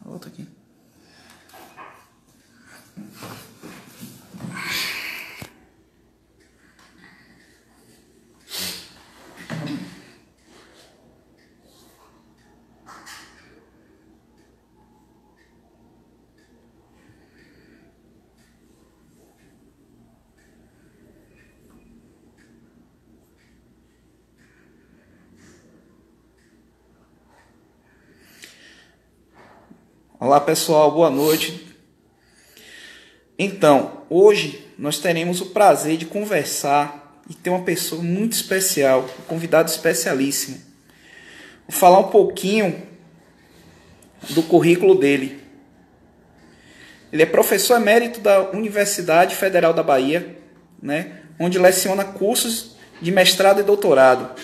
Volta aqui. Olá pessoal, boa noite. Então, hoje nós teremos o prazer de conversar e ter uma pessoa muito especial, um convidado especialíssimo. Vou falar um pouquinho do currículo dele. Ele é professor emérito da Universidade Federal da Bahia, né, onde leciona cursos de mestrado e doutorado.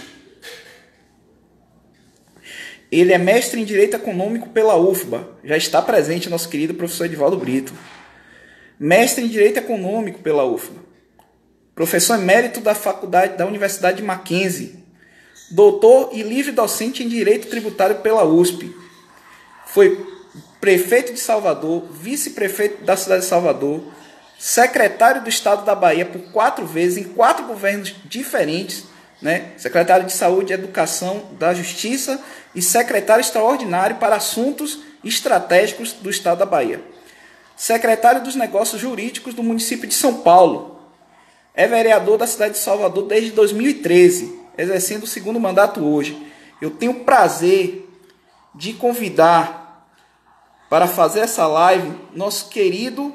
Ele é mestre em Direito Econômico pela UFBA. Já está presente nosso querido professor Edivaldo Brito. Mestre em Direito Econômico pela UFBA. Professor emérito da Universidade de Mackenzie. Doutor e livre docente em Direito Tributário pela USP. Foi prefeito de Salvador, vice-prefeito da cidade de Salvador, secretário do Estado da Bahia por 4 vezes, em 4 governos diferentes, né? Secretário de Saúde e Educação da Justiça e secretário extraordinário para assuntos estratégicos do Estado da Bahia. Secretário dos Negócios Jurídicos do município de São Paulo. É vereador da cidade de Salvador desde 2013, exercendo o 2º mandato hoje. Eu tenho o prazer de convidar para fazer essa live nosso querido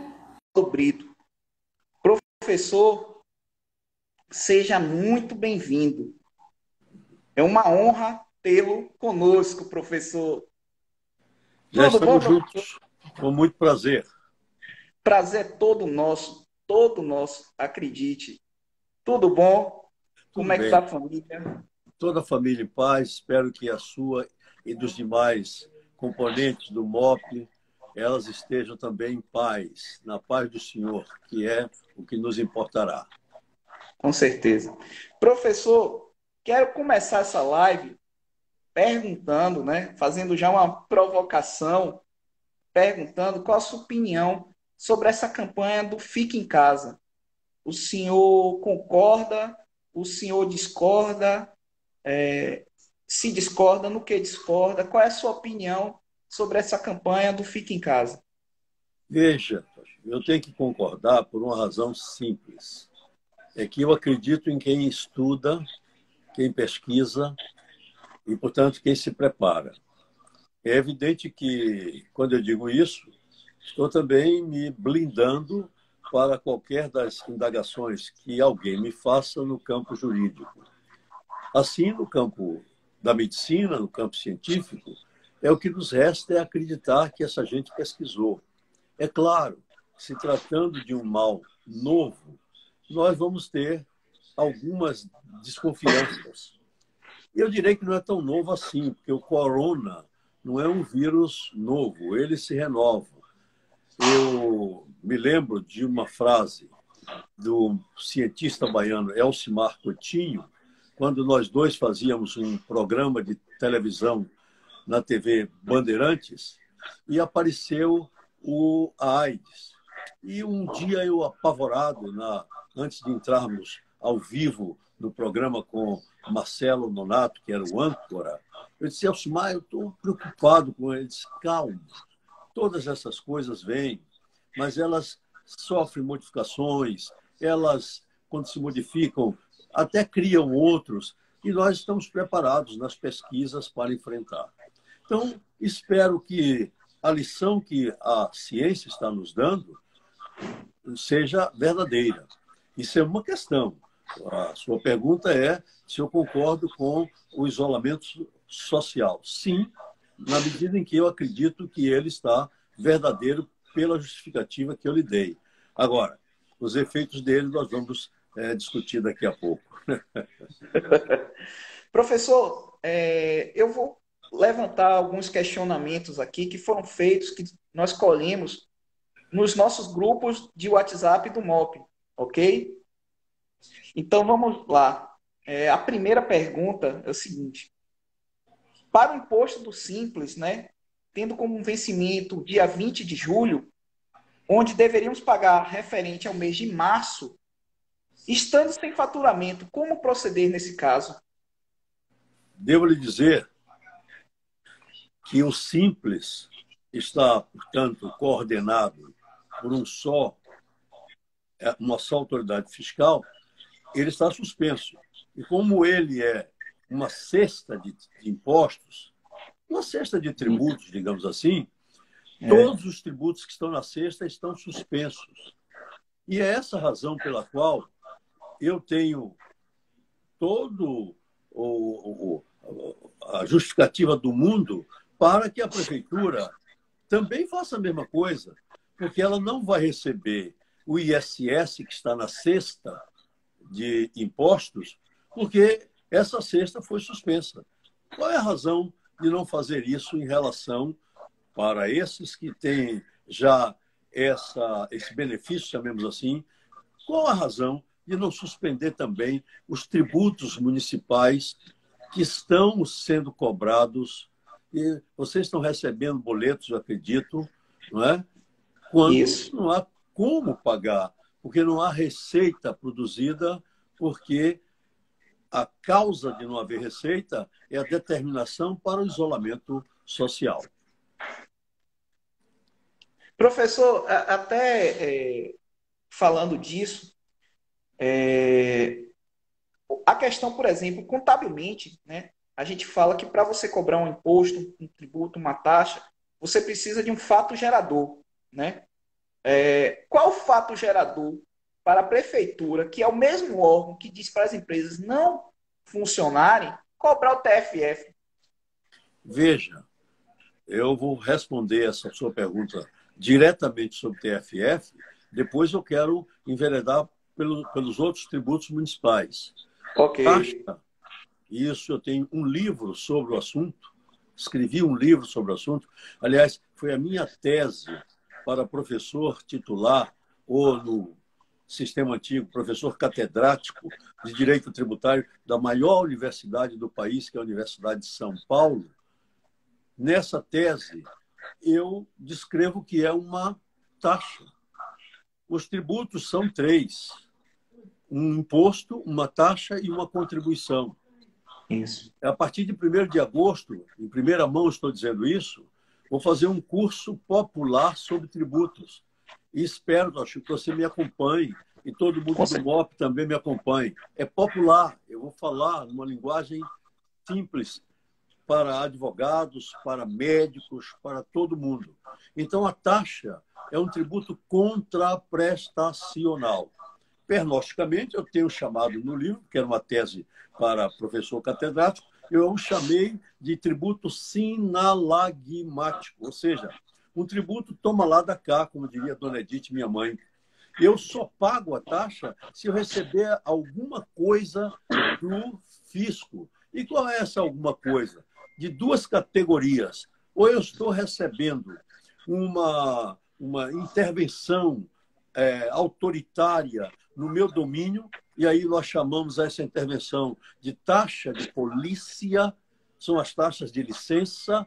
Brito. Professor, seja muito bem-vindo. É uma honra tê-lo conosco, professor. Já Tudo bom, estamos professor? juntos, com muito prazer. Prazer todo nosso, acredite. Tudo bom? Tudo Como é que está bem. a família? Toda a família em paz, espero que a sua e dos demais componentes do MOP, elas estejam também em paz, na paz do Senhor, que é o que nos importará. Com certeza. Professor, quero começar essa live perguntando, né, fazendo já uma provocação, perguntando qual a sua opinião sobre essa campanha do Fique em Casa. O senhor concorda? O senhor discorda? Se discorda, no que discorda? Qual é a sua opinião sobre essa campanha do Fique em Casa? Veja, eu tenho que concordar por uma razão simples. É que eu acredito em quem estuda, quem pesquisa e, portanto, quem se prepara. É evidente que, quando eu digo isso, estou também me blindando para qualquer das indagações que alguém me faça no campo jurídico. Assim, no campo da medicina, no campo científico, é o que nos resta é acreditar que essa gente pesquisou. É claro, se tratando de um mal novo, nós vamos ter algumas desconfianças. Eu direi que não é tão novo assim, porque o corona não é um vírus novo, ele se renova. Eu me lembro de uma frase do cientista baiano Elcimar Coutinho, quando nós dois fazíamos um programa de televisão na TV Bandeirantes, e apareceu a AIDS. E um dia eu, apavorado, antes de entrarmos ao vivo no programa com Marcelo Nonato, que era o âncora, eu disse, Elcimar, eu estou preocupado com ele. Ele disse, calma, todas essas coisas vêm, mas elas sofrem modificações, elas, quando se modificam, até criam outros, e nós estamos preparados nas pesquisas para enfrentar. Então, espero que a lição que a ciência está nos dando seja verdadeira. Isso é uma questão. A sua pergunta é se eu concordo com o isolamento social. Sim, na medida em que eu acredito que ele está verdadeiro pela justificativa que eu lhe dei. Agora, os efeitos dele nós vamos discutir daqui a pouco. Professor, eu vou levantar alguns questionamentos aqui que foram feitos, que nós colhemos nos nossos grupos de WhatsApp do MOP, ok? Então vamos lá. A primeira pergunta é o seguinte: para o imposto do Simples, né, tendo como vencimento dia 20 de julho, onde deveríamos pagar referente ao mês de março, estando sem faturamento, como proceder nesse caso? Devo lhe dizer que o Simples está, portanto, coordenado por uma só autoridade fiscal, ele está suspenso. E como ele é uma cesta de impostos, uma cesta de tributos, digamos assim, todos os tributos que estão na cesta estão suspensos. E é essa a razão pela qual eu tenho todo a justificativa do mundo para que a prefeitura também faça a mesma coisa, porque ela não vai receber o ISS que está na cesta de impostos, porque essa cesta foi suspensa. Qual é a razão de não fazer isso em relação para esses que têm já esse benefício, chamemos assim? Qual a razão de não suspender também os tributos municipais que estão sendo cobrados? E vocês estão recebendo boletos, eu acredito, não é? Quando Isso. não há como pagar, porque não há receita produzida, porque a causa de não haver receita é a determinação para o isolamento social. Professor, até falando disso, a questão, por exemplo, contabilmente, né? A gente fala que para você cobrar um imposto, um tributo, uma taxa, você precisa de um fato gerador, né? Qual o fato gerador para a prefeitura, que é o mesmo órgão que diz para as empresas não funcionarem, cobrar o TFF? Veja, eu vou responder essa sua pergunta diretamente sobre o TFF, depois eu quero enveredar pelos outros tributos municipais. Ok. Taxa, isso eu tenho um livro sobre o assunto, escrevi um livro sobre o assunto, aliás, foi a minha tese para professor titular, ou no sistema antigo, professor catedrático de Direito Tributário da maior universidade do país, que é a Universidade de São Paulo. Nessa tese, eu descrevo que é uma taxa. Os tributos são três: um imposto, uma taxa e uma contribuição. Isso. A partir de 1º de agosto, em primeira mão estou dizendo isso, vou fazer um curso popular sobre tributos. E espero, que você me acompanhe e todo mundo do MOP também me acompanhe. É popular, eu vou falar numa linguagem simples para advogados, para médicos, para todo mundo. Então, a taxa é um tributo contraprestacional. Pernosticamente, eu tenho chamado no livro, que era uma tese para professor catedrático, eu o chamei de tributo sinalagmático, ou seja, um tributo toma lá da cá, como diria a dona Edith, minha mãe. Eu só pago a taxa se eu receber alguma coisa do fisco. E qual é essa alguma coisa? De duas categorias. Ou eu estou recebendo uma intervenção autoritária no meu domínio, e aí nós chamamos essa intervenção de taxa de polícia, são as taxas de licença,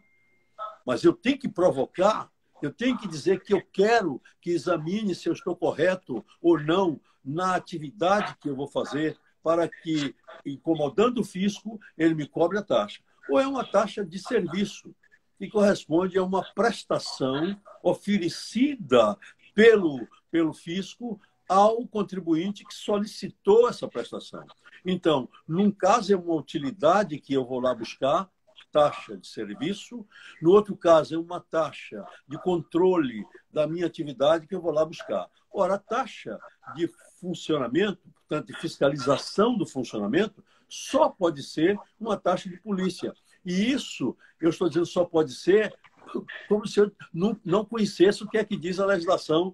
mas eu tenho que provocar, eu tenho que dizer que eu quero que examine se eu estou correto ou não na atividade que eu vou fazer para que, incomodando o fisco, ele me cobre a taxa. Ou é uma taxa de serviço, que corresponde a uma prestação oferecida pelo fisco ao contribuinte que solicitou essa prestação. Então, num caso é uma utilidade que eu vou lá buscar, taxa de serviço. No outro caso, é uma taxa de controle da minha atividade que eu vou lá buscar. Ora, a taxa de funcionamento, portanto, de fiscalização do funcionamento, só pode ser uma taxa de polícia. E isso, eu estou dizendo, só pode ser como se eu não conhecesse o que é que diz a legislação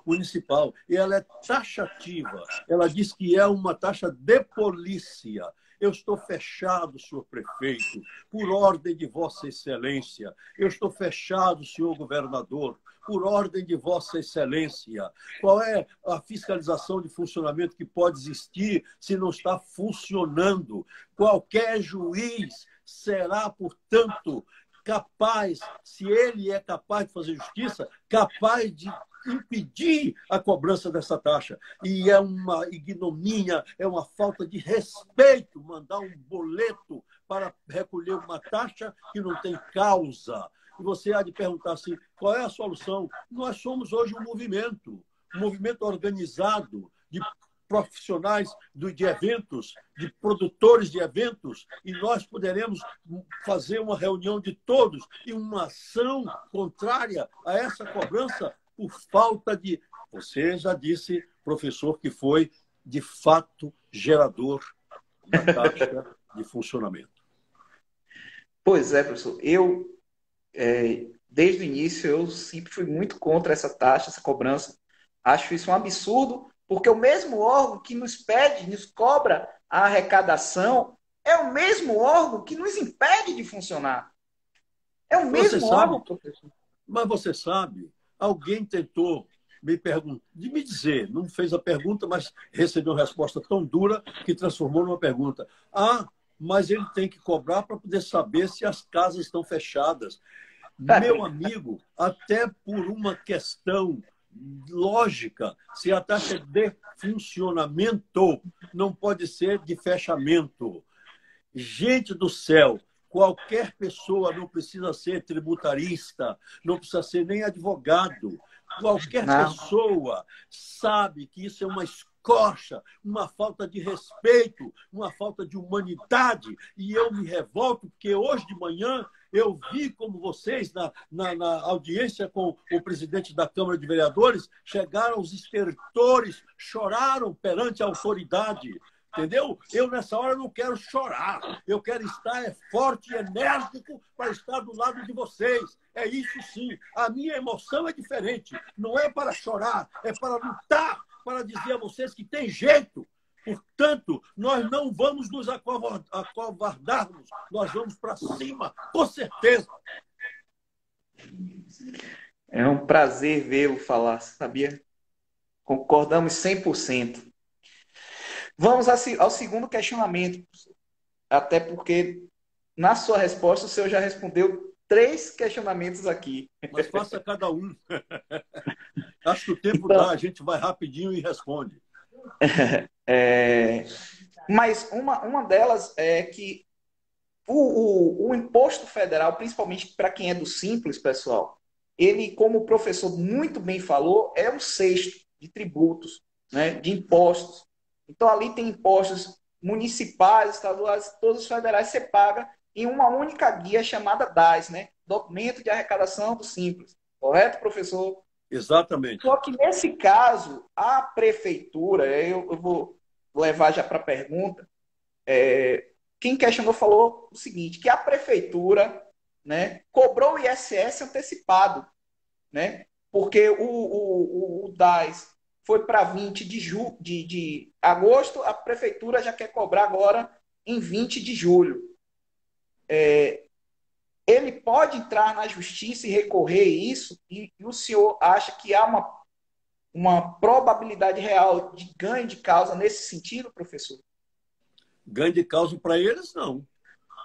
municipal. E ela é taxativa. Ela diz que é uma taxa de polícia. Eu estou fechado, senhor prefeito, por ordem de Vossa Excelência. Eu estou fechado, senhor governador, por ordem de Vossa Excelência. Qual é a fiscalização de funcionamento que pode existir se não está funcionando? Qualquer juiz será, portanto, capaz, se ele é capaz de fazer justiça, capaz de impedir a cobrança dessa taxa. E é uma ignomínia, é uma falta de respeito mandar um boleto para recolher uma taxa que não tem causa. E você há de perguntar assim, qual é a solução? Nós somos hoje um movimento organizado de profissionais de eventos, de produtores de eventos, e nós poderemos fazer uma reunião de todos e uma ação contrária a essa cobrança por falta de... Você já disse, professor, que foi, de fato, gerador da taxa de funcionamento. Pois é, professor. Desde o início, eu sempre fui muito contra essa taxa, essa cobrança. Acho isso um absurdo, porque o mesmo órgão que nos pede, nos cobra a arrecadação, é o mesmo órgão que nos impede de funcionar. É o mesmo órgão, professor. Mas você sabe, alguém tentou me dizer, não fez a pergunta, mas recebeu uma resposta tão dura que transformou numa pergunta. Ah, mas ele tem que cobrar para poder saber se as casas estão fechadas. Meu amigo, até por uma questão lógica, se a taxa de funcionamento não pode ser de fechamento. Gente do céu, qualquer pessoa não precisa ser tributarista, não precisa ser nem advogado. Qualquer pessoa sabe que isso é uma escocha, uma falta de respeito, uma falta de humanidade. E eu me revolto porque hoje de manhã eu vi como vocês, na audiência com o presidente da Câmara de Vereadores, chegaram os estertores, choraram perante a autoridade. Entendeu? Eu, nessa hora, não quero chorar. Eu quero estar forte e enérgico para estar do lado de vocês. É isso sim. A minha emoção é diferente. Não é para chorar, é para lutar, para dizer a vocês que tem jeito. Portanto, nós não vamos nos acovardarmos. Nós vamos para cima, com certeza. É um prazer vê-lo falar, sabia? Concordamos 100%. Vamos ao segundo questionamento, até porque na sua resposta o senhor já respondeu 3 questionamentos aqui. Mas faça cada um. Acho que o tempo dá, a gente vai rapidinho e responde. Mas uma delas é que o imposto federal, principalmente para quem é do Simples, pessoal, ele, como o professor muito bem falou, é um cesto de tributos, né, de impostos. Então, ali tem impostos municipais, estaduais, todos os federais você paga em uma única guia chamada DAS, né? Documento de Arrecadação do Simples. Correto, professor? Exatamente. Só que, nesse caso, a prefeitura, eu vou levar já para a pergunta, quem questionou falou o seguinte, que a prefeitura, né, cobrou o ISS antecipado, né? Porque o DAS foi para 20 de agosto, a prefeitura já quer cobrar agora em 20 de julho. Ele pode entrar na justiça e recorrer isso, e o senhor acha que há uma probabilidade real de ganho de causa nesse sentido, professor? Ganho de causa para eles, não.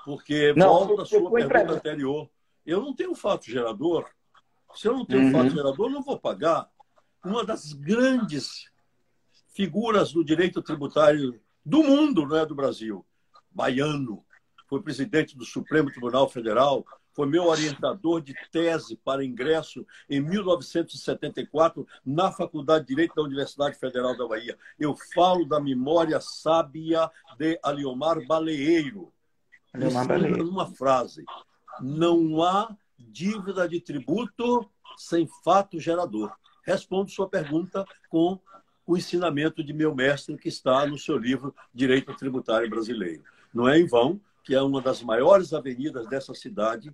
Porque não, volta a sua pergunta anterior. Eu não tenho fato gerador. Se eu não tenho fato gerador, eu não vou pagar. Uma das grandes figuras do direito tributário do mundo, não é do Brasil, baiano, foi presidente do Supremo Tribunal Federal, foi meu orientador de tese para ingresso em 1974 na Faculdade de Direito da Universidade Federal da Bahia. Eu falo da memória sábia de Aliomar Baleeiro. Numa frase, não há dívida de tributo sem fato gerador. Respondo sua pergunta com o ensinamento de meu mestre que está no seu livro Direito Tributário Brasileiro. Não é em vão que é uma das maiores avenidas dessa cidade,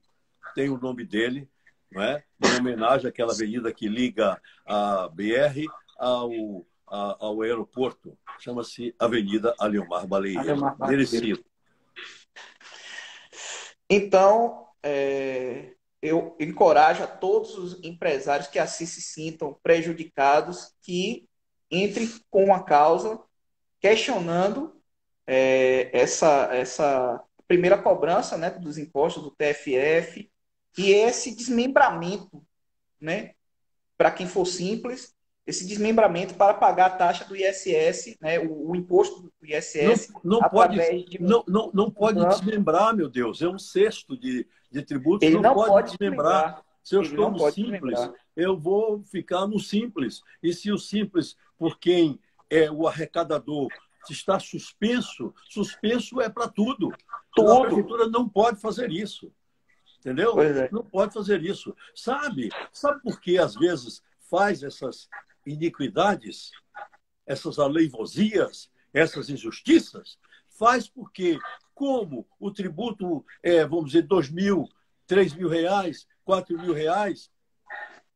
tem o nome dele, não é? Em homenagem àquela avenida que liga a BR ao aeroporto. Chama-se Avenida Aliomar Baleeiro. Merecido. Então, eu encorajo a todos os empresários que assim se sintam prejudicados que entrem com a causa questionando essa primeira cobrança, né, dos impostos do TFF que é esse desmembramento, né? Para quem for simples, esse desmembramento para pagar a taxa do ISS, né? O imposto do Não, ISS, não pode, através de não um pode banco. desmembrar, meu Deus. É um cesto de tributos, Ele não não pode pode desmembrar. desmembrar. Se eu Ele estou não no pode simples, desmembrar. eu vou ficar no simples. E se o simples, por quem é o arrecadador, está suspenso, suspenso é para tudo. A Tudo. prefeitura não pode fazer isso. Entendeu? Pois é. Não pode fazer isso. Sabe por que às vezes faz essas iniquidades, essas aleivosias, essas injustiças? Faz porque, como o tributo é, vamos dizer, 2.000, 3.000 reais, 4.000 reais,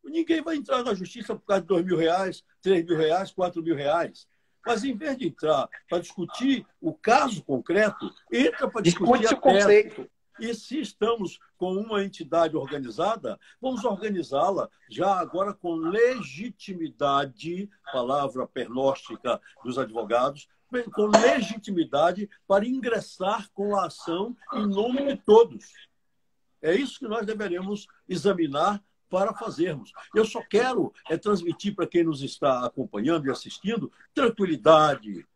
ninguém vai entrar na justiça por causa de 2.000 reais, 3.000 reais, 4.000 reais. Mas, em vez de entrar para discutir o caso concreto, entra para discutir Discute-se a o tese. conceito. E se estamos com uma entidade organizada, vamos organizá-la já agora com legitimidade, palavra pernóstica dos advogados, com legitimidade para ingressar com a ação em nome de todos. É isso que nós deveremos examinar para fazermos. Eu só quero transmitir para quem nos está acompanhando e assistindo tranquilidade,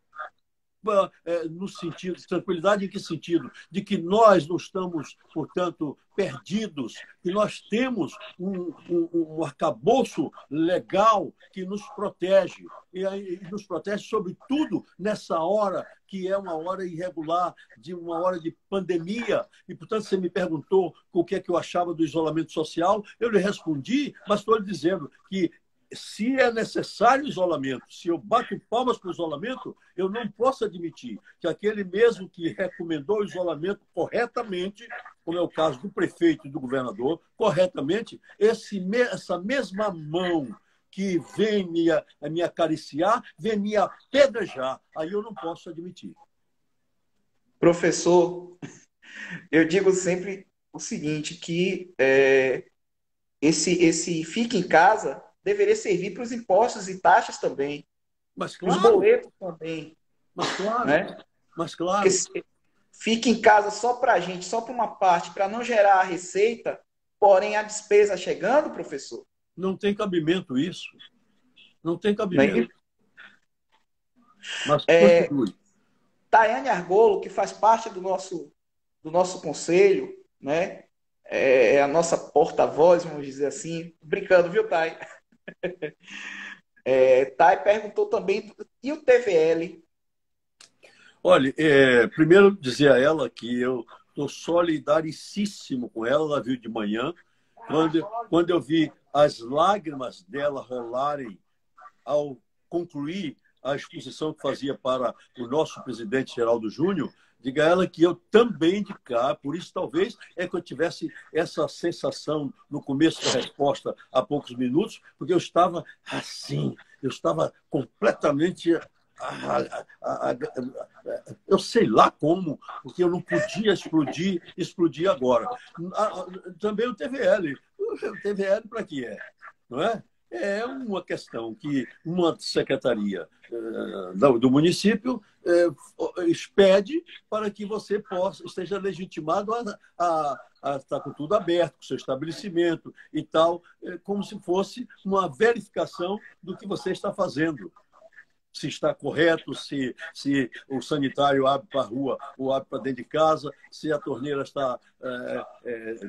no sentido, tranquilidade em que sentido? De que nós não estamos, portanto, perdidos, que nós temos um arcabouço legal que nos protege, e nos protege, sobretudo, nessa hora que é uma hora irregular, de uma hora de pandemia. E, portanto, você me perguntou o que é que eu achava do isolamento social, eu lhe respondi, mas estou lhe dizendo que se é necessário isolamento, se eu bato palmas para o isolamento, eu não posso admitir que aquele mesmo que recomendou o isolamento corretamente, como é o caso do prefeito e do governador, corretamente, essa mesma mão que vem me acariciar, vem me apedrejar. Aí eu não posso admitir. Professor, eu digo sempre o seguinte, que esse fique em casa deveria servir para os impostos e taxas também, Mas para os claro, boletos também, mas claro, né? mas Porque claro. fique em casa só para a gente, só para uma parte, para não gerar a receita, porém a despesa chegando, professor. Não tem cabimento isso. Não tem Né? cabimento. Mas continue. Tayane Argolo, que faz parte do nosso conselho, né? É a nossa porta-voz, vamos dizer assim. Brincando, viu, Thay? Thay perguntou também, e o TVL? Olha, primeiro dizer a ela que eu estou solidaricíssimo com ela. Ela viu de manhã, quando eu vi as lágrimas dela rolarem ao concluir a exposição que fazia para o nosso presidente Geraldo Júnior, diga a ela que eu também de cá, por isso talvez é que eu tivesse essa sensação no começo da resposta há poucos minutos, porque eu estava assim, eu estava completamente eu sei lá como, porque eu não podia explodir agora. Também o TVL. O TVL para que é? Não é? É uma questão que uma secretaria do município expede para que você esteja legitimado a estar com tudo aberto, com seu estabelecimento e tal, como se fosse uma verificação do que você está fazendo. Se está correto, se o sanitário abre para a rua ou abre para dentro de casa, se a torneira está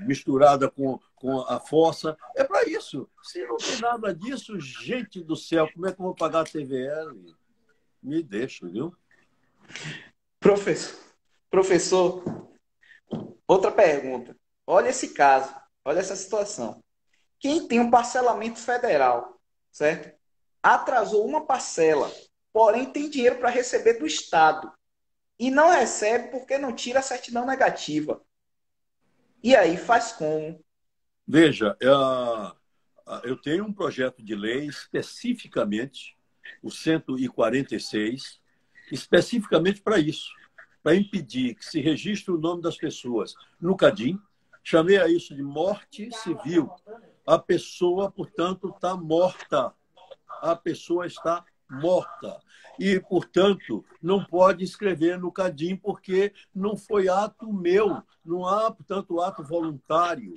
misturada com a fossa. É para isso. Se não tem nada disso, gente do céu, como é que eu vou pagar a TVL? Me deixa, viu? Professor, outra pergunta. Olha esse caso, olha essa situação. Quem tem um parcelamento federal, certo? Atrasou uma parcela, porém tem dinheiro para receber do Estado e não recebe porque não tira a certidão negativa. E aí faz como? Veja, eu tenho um projeto de lei especificamente, o 146, especificamente para isso, para impedir que se registre o nome das pessoas no CADIM. Chamei a isso de morte civil. A pessoa, portanto, está morta. A pessoa está morta. E, portanto, não pode escrever no CADIM porque não foi ato meu, não há, portanto, ato voluntário.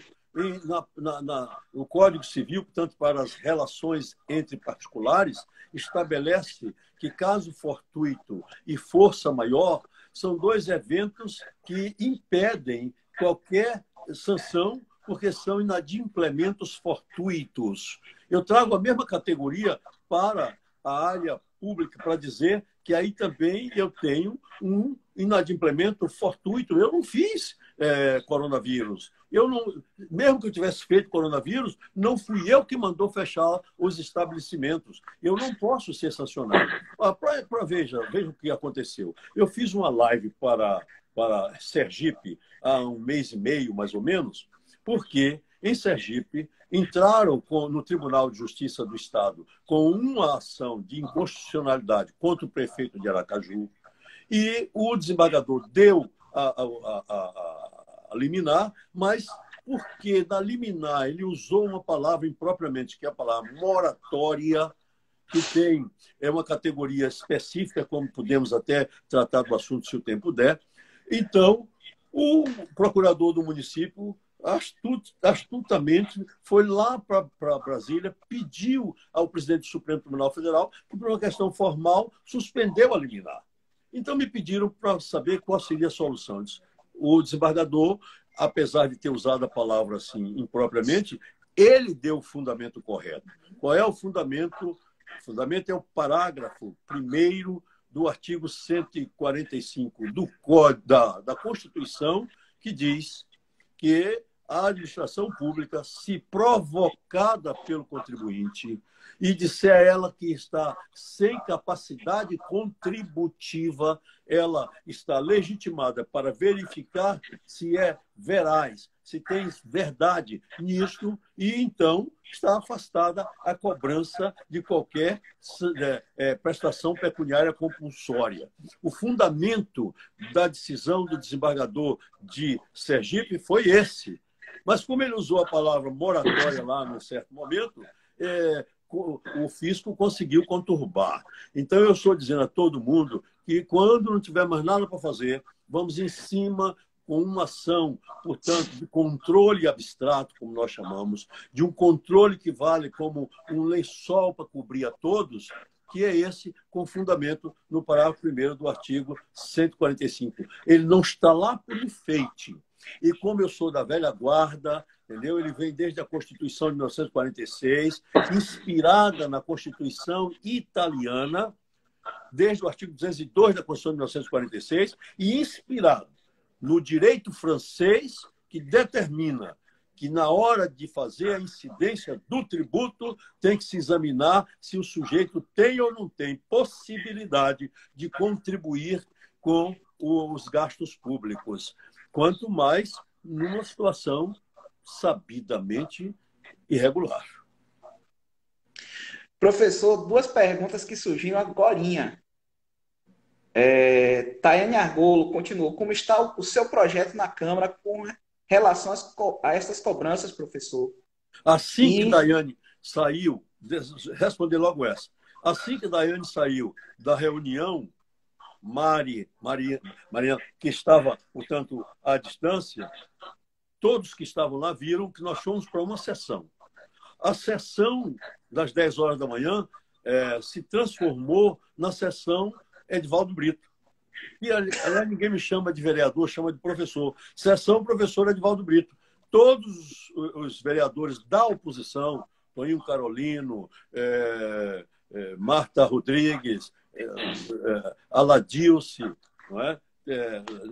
o Código Civil, portanto, para as relações entre particulares, estabelece que caso fortuito e força maior são dois eventos que impedem qualquer sanção porque são inadimplementos fortuitos. Eu trago a mesma categoria para a área pública para dizer que aí também eu tenho um inadimplemento fortuito. Eu não fiz coronavírus. Eu não, mesmo que eu tivesse feito coronavírus, não fui eu que mandou fechar os estabelecimentos. Eu não posso ser sancionado. Veja o que aconteceu. Eu fiz uma live para Sergipe há um mês e meio, mais ou menos, porque em Sergipe entraram no Tribunal de Justiça do Estado com uma ação de inconstitucionalidade contra o prefeito de Aracaju e o desembargador deu a liminar, mas porque na liminar ele usou uma palavra impropriamente, que é a palavra moratória, que é uma categoria específica, como podemos até tratar do assunto se o tempo der. Então, o procurador do município astutamente foi lá para Brasília, pediu ao presidente do Supremo Tribunal Federal que, por uma questão formal, suspendeu a liminar. Então, me pediram para saber qual seria a solução. O desembargador, apesar de ter usado a palavra assim impropriamente, ele deu o fundamento correto. Qual é o fundamento? O fundamento é o parágrafo 1º do artigo 145 da Constituição, que diz que a administração pública, se provocada pelo contribuinte e disser a ela que está sem capacidade contributiva, ela está legitimada para verificar se é veraz, se tem verdade nisto, e então está afastada a cobrança de qualquer prestação pecuniária compulsória. O fundamento da decisão do desembargador de Sergipe foi esse. Mas como ele usou a palavra moratória lá num certo momento, o fisco conseguiu conturbar. Então, eu estou dizendo a todo mundo que quando não tiver mais nada para fazer, vamos em cima com uma ação, portanto, de controle abstrato, como nós chamamos, de um controle que vale como um lençol para cobrir a todos, que é esse com fundamento no parágrafo 1º do artigo 145. Ele não está lá por enfeite. E como eu sou da velha guarda, entendeu? Ele vem desde a Constituição de 1946, inspirada na Constituição italiana, desde o artigo 202 da Constituição de 1946, e inspirado no direito francês, que determina que, na hora de fazer a incidência do tributo, tem que se examinar se o sujeito tem ou não tem possibilidade de contribuir com os gastos públicos. Quanto mais numa situação sabidamente irregular. Professor, duas perguntas que surgiram agorinha. Tayane Argolo continuou. Como está o seu projeto na Câmara com relação a essas cobranças, professor? Assim que Daiane saiu, responder logo essa. Assim que Daiane saiu da reunião, Maria, que estava, portanto, à distância, todos que estavam lá viram que nós fomos para uma sessão. A sessão das 10 horas da manhã se transformou na sessão Edivaldo Brito. E ali ninguém me chama de vereador, chama de professor. Sessão professor Edivaldo Brito. Todos os vereadores da oposição, Toninho Carolino, Marta Rodrigues, Aladilce, não é?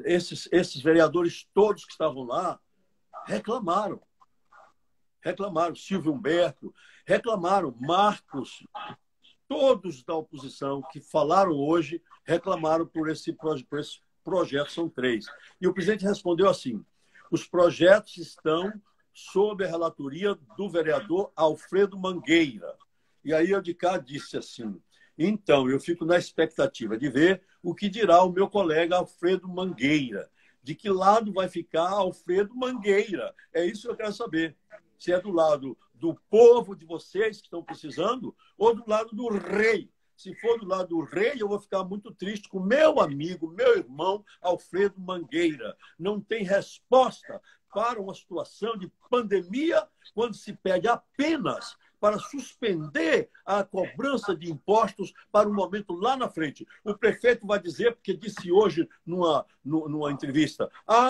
Esses vereadores todos que estavam lá reclamaram. Silvio Humberto, reclamaram. Marcos, todos da oposição que falaram hoje reclamaram por esse projeto, são 3. E o presidente respondeu assim: os projetos estão sob a relatoria do vereador Alfredo Mangueira. E aí eu de cá disse assim: então, eu fico na expectativa de ver o que dirá o meu colega Alfredo Mangueira. De que lado vai ficar Alfredo Mangueira? É isso que eu quero saber. Se é do lado do povo de vocês que estão precisando ou do lado do rei. Se for do lado do rei, eu vou ficar muito triste com meu amigo, meu irmão, Alfredo Mangueira. Não tem resposta para uma situação de pandemia, quando se pede apenas para suspender a cobrança de impostos para um momento lá na frente. O prefeito vai dizer, porque disse hoje numa entrevista,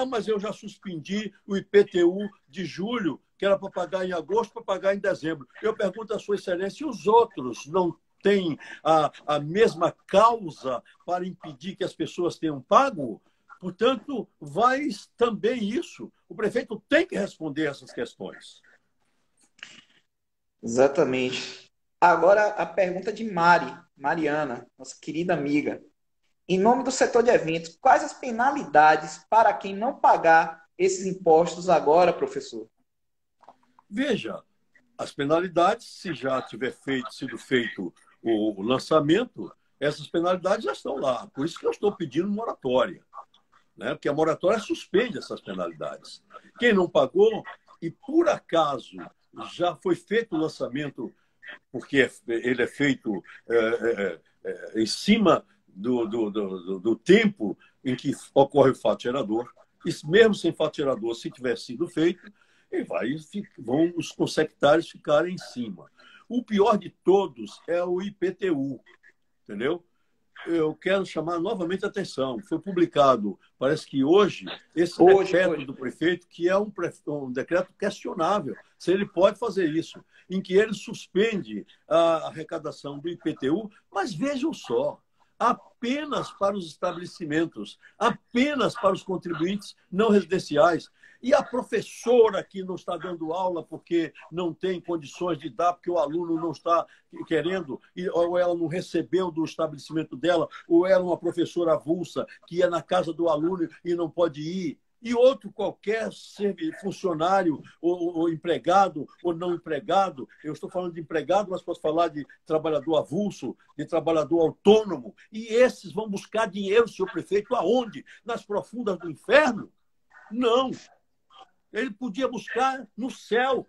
mas eu já suspendi o IPTU de julho, que era para pagar em agosto, para pagar em dezembro. Eu pergunto à Sua Excelência, e os outros não têm a mesma causa para impedir que as pessoas tenham pago? Portanto, vai também isso. O prefeito tem que responder essas questões. Exatamente. Agora a pergunta de Mariana, nossa querida amiga. Em nome do setor de eventos, quais as penalidades para quem não pagar esses impostos agora, professor? Veja, as penalidades, se já tiver sido feito o lançamento, essas penalidades já estão lá. Por isso que eu estou pedindo moratória, né? Porque a moratória suspende essas penalidades. Quem não pagou e, por acaso, já foi feito o lançamento, porque ele é feito em cima do tempo em que ocorre o fato gerador, e mesmo sem fato gerador, se tiver sido feito, vão os consectários ficarem em cima. O pior de todos é o IPTU, entendeu? Eu quero chamar novamente a atenção. Foi publicado, parece que hoje, esse decreto do prefeito, que é um decreto questionável, se ele pode fazer isso, em que ele suspende a arrecadação do IPTU, mas vejam só, apenas para os estabelecimentos, apenas para os contribuintes não residenciais. E a professora que não está dando aula porque não tem condições de dar, porque o aluno não está querendo, ou ela não recebeu do estabelecimento dela, ou ela é uma professora avulsa que ia na casa do aluno e não pode ir. E outro qualquer funcionário, ou empregado, ou não empregado, eu estou falando de empregado, mas posso falar de trabalhador avulso, de trabalhador autônomo, e esses vão buscar dinheiro, senhor prefeito, aonde? Nas profundas do inferno? Não. Ele podia buscar no céu,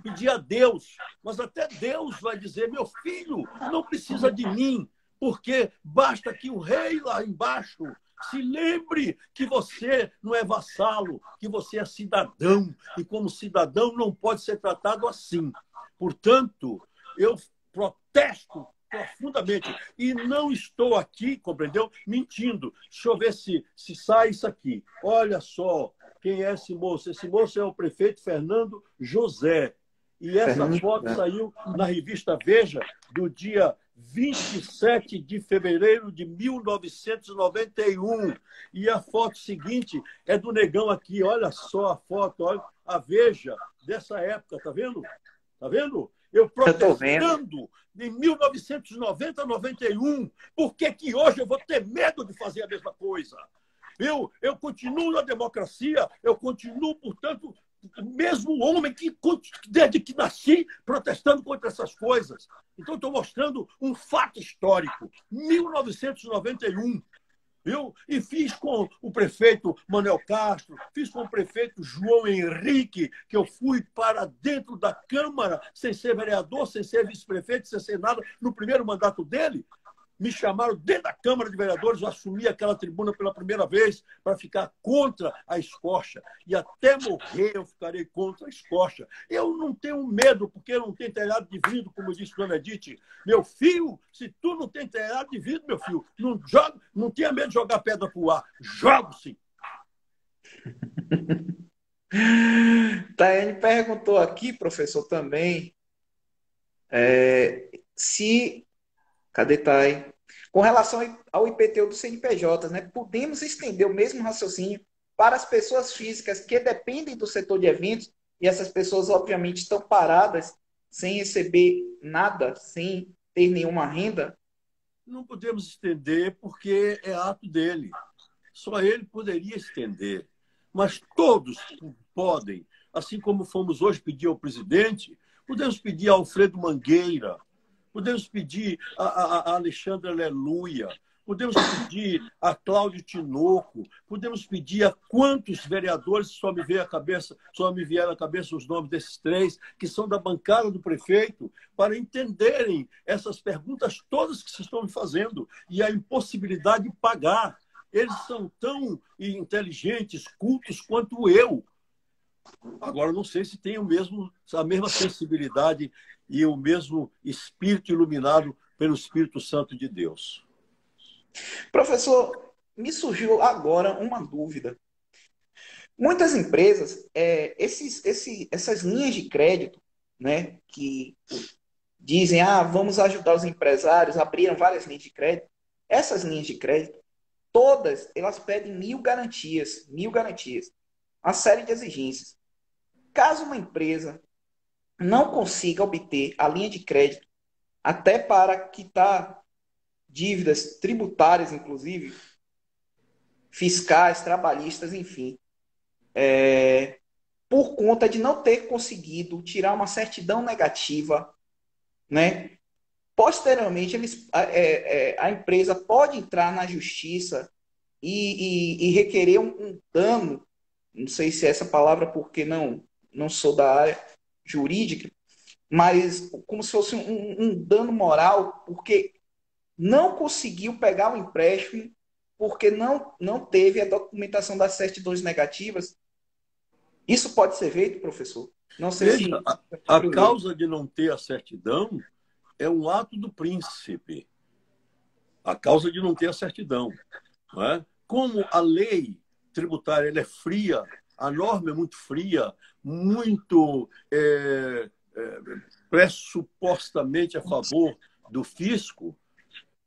pedir a Deus, mas até Deus vai dizer, meu filho, não precisa de mim, porque basta que o rei lá embaixo se lembre que você não é vassalo, que você é cidadão, e como cidadão não pode ser tratado assim. Portanto, eu protesto profundamente, e não estou aqui, compreendeu? Mentindo. Deixa eu ver se sai isso aqui. Olha só, quem é esse moço? Esse moço é o prefeito Fernando José. E essa foto saiu na revista Veja do dia 27 de fevereiro de 1991. E a foto seguinte é do negão aqui. Olha só a foto, olha a Veja dessa época, tá vendo? Tá vendo? Eu protestando em 1990, 91. Por que que hoje eu vou ter medo de fazer a mesma coisa? Eu continuo na democracia, eu continuo, portanto, o mesmo homem que, desde que nasci, protestando contra essas coisas. Então, estou mostrando um fato histórico. 1991. Viu? E fiz com o prefeito Manuel Castro, fiz com o prefeito João Henrique, que eu fui para dentro da Câmara, sem ser vereador, sem ser vice-prefeito, sem ser nada, no primeiro mandato dele. Me chamaram dentro da Câmara de Vereadores, eu assumi aquela tribuna pela primeira vez para ficar contra a escorcha. E até morrer eu ficarei contra a escorcha. Eu não tenho medo, porque eu não tenho telhado de vidro, como disse Dona Edith. Meu filho, se tu não tem telhado de vidro, meu filho, não tenha medo de jogar pedra para o ar. Jogo sim. Taiane perguntou aqui, professor, também, se... Cadê Thay? Com relação ao IPTU do CNPJ, né, podemos estender o mesmo raciocínio para as pessoas físicas que dependem do setor de eventos, e essas pessoas, obviamente, estão paradas sem receber nada, sem ter nenhuma renda? Não podemos estender porque é ato dele. Só ele poderia estender. Mas todos podem, assim como fomos hoje pedir ao presidente, podemos pedir a Alfredo Mangueira, podemos pedir a Alexandre Aleluia, podemos pedir a Cláudio Tinoco, podemos pedir a quantos vereadores, só me vieram à cabeça os nomes desses três, que são da bancada do prefeito, para entenderem essas perguntas todas que se estão me fazendo e a impossibilidade de pagar. Eles são tão inteligentes, cultos quanto eu. Agora, não sei se tem a mesma sensibilidade e o mesmo espírito iluminado pelo Espírito Santo de Deus. Professor, me surgiu agora uma dúvida. Muitas empresas, essas linhas de crédito, né, que dizem, vamos ajudar os empresários, abriram várias linhas de crédito. Essas linhas de crédito, todas, elas pedem 1.000 garantias, uma série de exigências. Caso uma empresa não consiga obter a linha de crédito, até para quitar dívidas tributárias, inclusive, fiscais, trabalhistas, enfim, por conta de não ter conseguido tirar uma certidão negativa, né? Posteriormente, a empresa pode entrar na justiça e requerer um dano, não sei se é essa palavra, porque não sou da área jurídica, mas como se fosse um dano moral, porque não conseguiu pegar o empréstimo, porque não teve a documentação das certidões negativas. Isso pode ser feito, professor? Não sei se... Veja, a causa de não ter a certidão é um ato do príncipe. A causa de não ter a certidão. Não é? Como a lei tributária ela é fria, a norma é muito fria, muito pressupostamente a favor do fisco,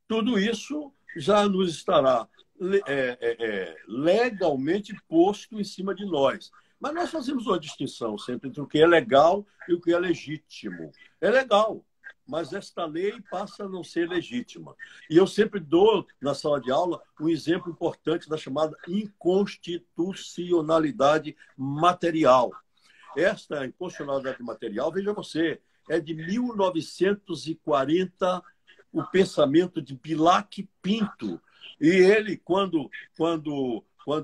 tudo isso já nos estará legalmente posto em cima de nós. Mas nós fazemos uma distinção sempre entre o que é legal e o que é legítimo. É legal, mas esta lei passa a não ser legítima. E eu sempre dou, na sala de aula, um exemplo importante da chamada inconstitucionalidade material. Esta inconstitucionalidade material, veja você, é de 1940, o pensamento de Bilac Pinto. E ele, quando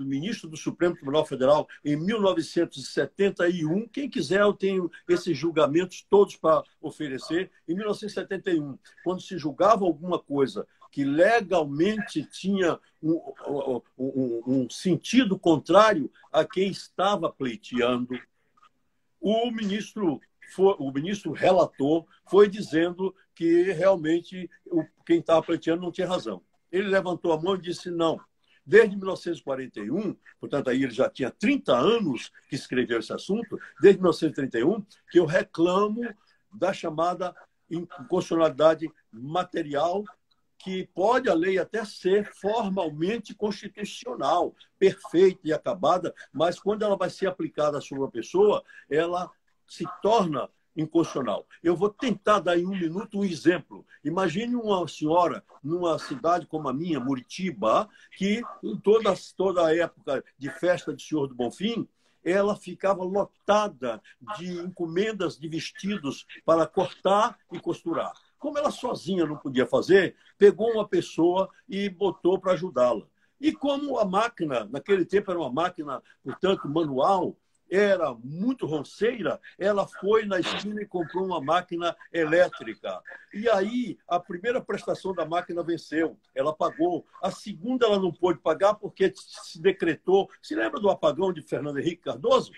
ministro do Supremo Tribunal Federal, em 1971, quem quiser, eu tenho esses julgamentos todos para oferecer, em 1971, quando se julgava alguma coisa que legalmente tinha um sentido contrário a quem estava pleiteando, o ministro relator foi dizendo que realmente quem estava pleiteando não tinha razão. Ele levantou a mão e disse não. Desde 1941, portanto, aí ele já tinha 30 anos que escreveu esse assunto, desde 1931, que eu reclamo da chamada inconstitucionalidade material, que pode a lei até ser formalmente constitucional, perfeita e acabada, mas quando ela vai ser aplicada sobre uma pessoa, ela se torna inconstitucional. Eu vou tentar dar em um minuto um exemplo. Imagine uma senhora numa cidade como a minha, Muritiba, que em toda a época de festa de Senhor do Bonfim, ela ficava lotada de encomendas de vestidos para cortar e costurar. Como ela sozinha não podia fazer, pegou uma pessoa e botou para ajudá-la. E como a máquina, naquele tempo era uma máquina, portanto, manual, era muito ronceira, ela foi na esquina e comprou uma máquina elétrica. E aí, a primeira prestação da máquina venceu, ela pagou. A segunda ela não pôde pagar porque se decretou. Se lembra do apagão de Fernando Henrique Cardoso?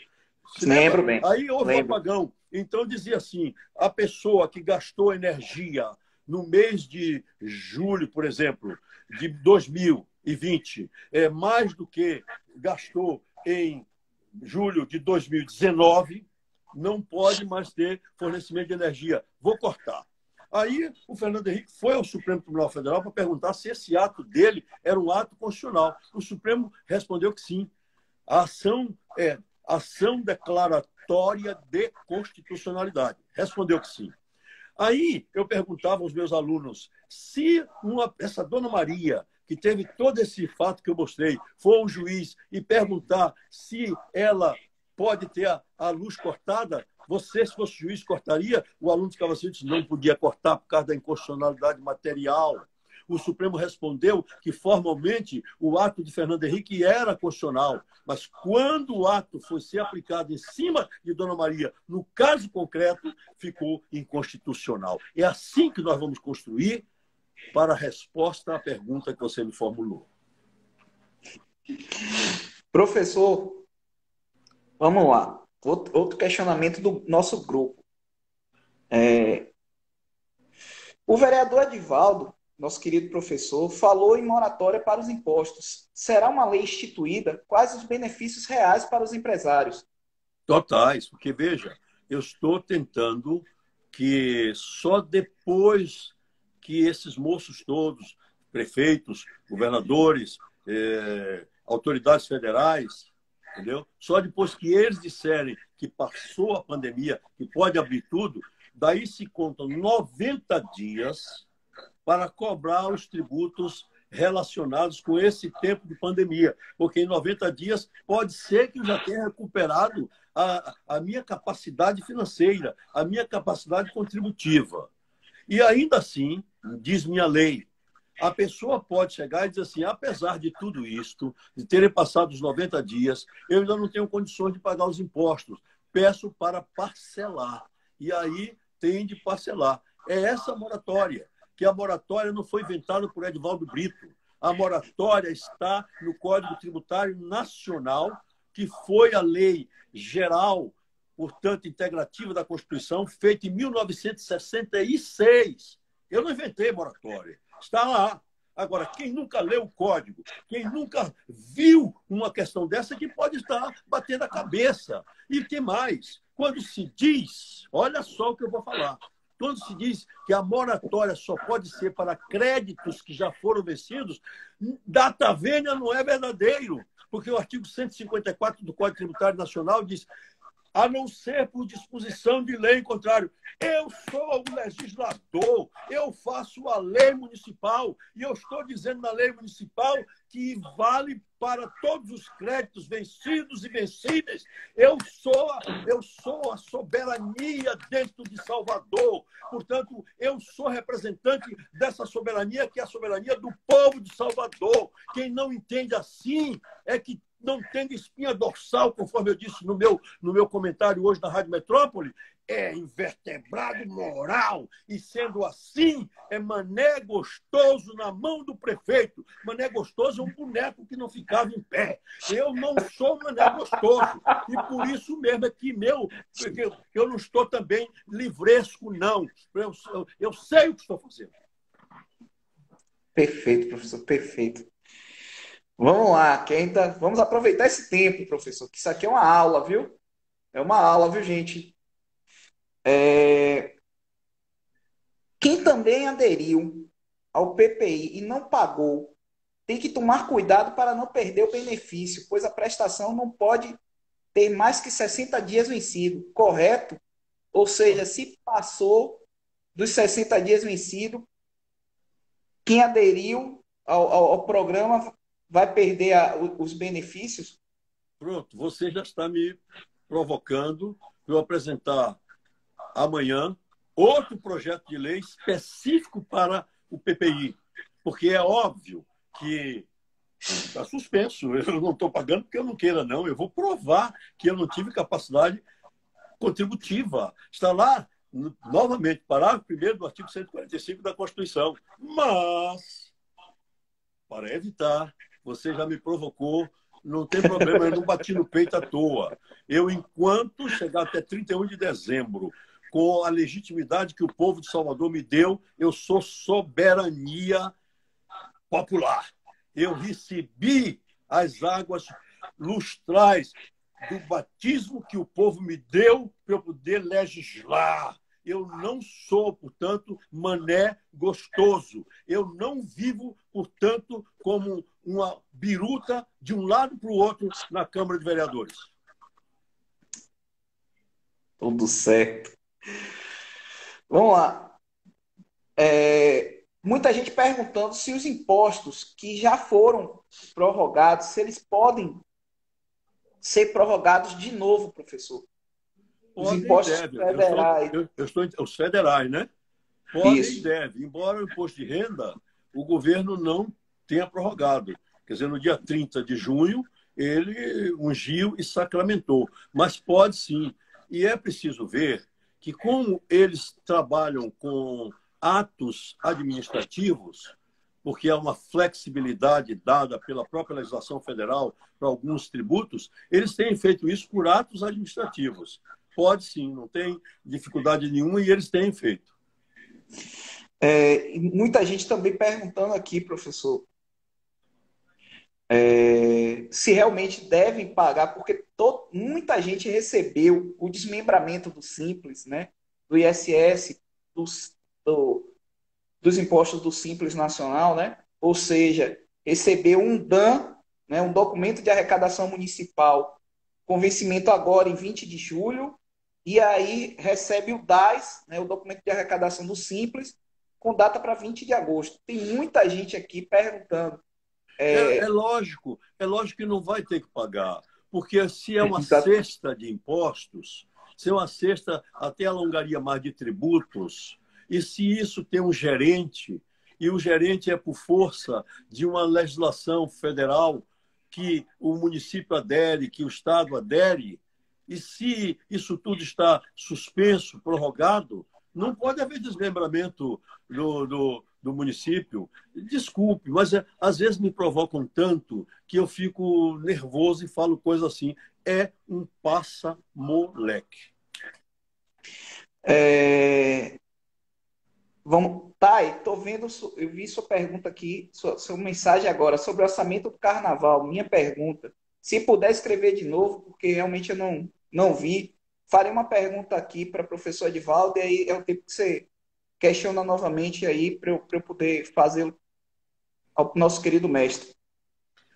Lembro bem. Aí houve um apagão. Então dizia assim, a pessoa que gastou energia no mês de julho, por exemplo, de 2020, mais do que gastou em julho de 2019, não pode mais ter fornecimento de energia. Vou cortar. Aí o Fernando Henrique foi ao Supremo Tribunal Federal para perguntar se esse ato dele era um ato constitucional. O Supremo respondeu que sim. A ação é ação declaratória de constitucionalidade. Respondeu que sim. Aí eu perguntava aos meus alunos se essa Dona Maria, que teve todo esse fato que eu mostrei, for um juiz e perguntar se ela pode ter a luz cortada, você, se fosse juiz, cortaria? O aluno ficava assim, disse, não podia cortar por causa da inconstitucionalidade material. O Supremo respondeu que, formalmente, o ato de Fernando Henrique era constitucional, mas quando o ato foi ser aplicado em cima de Dona Maria, no caso concreto, ficou inconstitucional. É assim que nós vamos construir para a resposta à pergunta que você me formulou. Professor, vamos lá. outro questionamento do nosso grupo. O vereador Edivaldo, nosso querido professor, falou em moratória para os impostos. Será uma lei instituída? Quais os benefícios reais para os empresários? Totais, porque veja, eu estou tentando que só depois que esses moços todos, prefeitos, governadores, autoridades federais, entendeu? Só depois que eles disserem que passou a pandemia, que pode abrir tudo, daí se contam 90 dias para cobrar os tributos relacionados com esse tempo de pandemia. Porque em 90 dias pode ser que eu já tenha recuperado a minha capacidade financeira, a minha capacidade contributiva. E ainda assim, diz minha lei, a pessoa pode chegar e dizer assim, apesar de tudo isto, de terem passado os 90 dias, eu ainda não tenho condições de pagar os impostos. Peço para parcelar. E aí tem de parcelar. É essa moratória, que a moratória não foi inventada por Edivaldo Brito. A moratória está no Código Tributário Nacional, que foi a lei geral, portanto, integrativa da Constituição, feita em 1966. Eu não inventei moratória. Está lá. Agora, quem nunca leu o código, quem nunca viu uma questão dessa, que pode estar batendo a cabeça. E que mais? Quando se diz, olha só o que eu vou falar, quando se diz que a moratória só pode ser para créditos que já foram vencidos, data vênia não é verdadeiro, porque o artigo 154 do Código Tributário Nacional diz a não ser por disposição de lei em contrário. Eu sou o legislador, eu faço a lei municipal e eu estou dizendo na lei municipal que vale para todos os créditos vencidos e vencíveis. Eu sou a soberania dentro de Salvador. Portanto, eu sou representante dessa soberania, que é a soberania do povo de Salvador. Quem não entende assim é que não tem espinha dorsal, conforme eu disse no meu comentário hoje na Rádio Metrópole, é invertebrado moral. E sendo assim, é mané gostoso na mão do prefeito. Mané gostoso é um boneco que não ficava em pé. Eu não sou mané gostoso. E por isso mesmo é que eu não estou também livresco, não. Eu sei o que estou fazendo. Perfeito, professor, perfeito. Vamos lá, que ainda vamos aproveitar esse tempo, professor, que isso aqui é uma aula, viu? É uma aula, viu, gente? Quem também aderiu ao PPI e não pagou, tem que tomar cuidado para não perder o benefício, pois a prestação não pode ter mais que 60 dias vencido, correto? Ou seja, se passou dos 60 dias vencido, quem aderiu ao programa vai perder os benefícios? Pronto, você já está me provocando para eu apresentar amanhã outro projeto de lei específico para o PPI, porque é óbvio que está suspenso. Eu não estou pagando porque eu não queira, não. Eu vou provar que eu não tive capacidade contributiva. Está lá, novamente, parágrafo 1º do artigo 145 da Constituição. Mas, para evitar, você já me provocou, não tem problema, eu não bati no peito à toa. Eu, enquanto chegar até 31 de dezembro, com a legitimidade que o povo de Salvador me deu, eu sou soberania popular. Eu recebi as águas lustrais do batismo que o povo me deu para eu poder legislar. Eu não sou, portanto, mané gostoso. Eu não vivo, portanto, como uma biruta de um lado para o outro na Câmara de Vereadores. Tudo certo. Vamos lá. Muita gente perguntando se os impostos que já foram prorrogados, se eles podem ser prorrogados de novo, professor. Os impostos federais. Os federais, né? Podem e Isso. devem. Embora o imposto de renda, o governo não tenha prorrogado. Quer dizer, no dia 30 de junho, ele ungiu e sacramentou. Mas pode sim. E é preciso ver que, como eles trabalham com atos administrativos, porque há uma flexibilidade dada pela própria legislação federal para alguns tributos, eles têm feito isso por atos administrativos. Pode sim, não tem dificuldade nenhuma e eles têm feito. E muita gente também perguntando aqui, professor, se realmente devem pagar, porque muita gente recebeu o desmembramento do Simples, né, do ISS, dos impostos do Simples Nacional, né? Ou seja, recebeu um DAN, né, um documento de arrecadação municipal, com vencimento agora em 20 de julho, e aí recebe o DAS, né, o documento de arrecadação do Simples, com data para 20 de agosto. Tem muita gente aqui perguntando. É lógico que não vai ter que pagar, porque se é uma cesta de impostos, se é uma cesta, até alongaria mais de tributos, e se isso tem um gerente, e o gerente é por força de uma legislação federal que o município adere, que o Estado adere, e se isso tudo está suspenso, prorrogado, não pode haver desmembramento do município. Desculpe, mas às vezes me provocam tanto que eu fico nervoso e falo coisa assim. É um passa-moleque. Vamos, Thay, tô vendo, eu vi sua pergunta aqui, sua mensagem agora sobre o orçamento do carnaval. Minha pergunta, se puder escrever de novo, porque realmente eu não vi. Farei uma pergunta aqui para o professor Edivaldo, e aí é o tempo que você questiona novamente aí para eu poder fazer ao nosso querido mestre.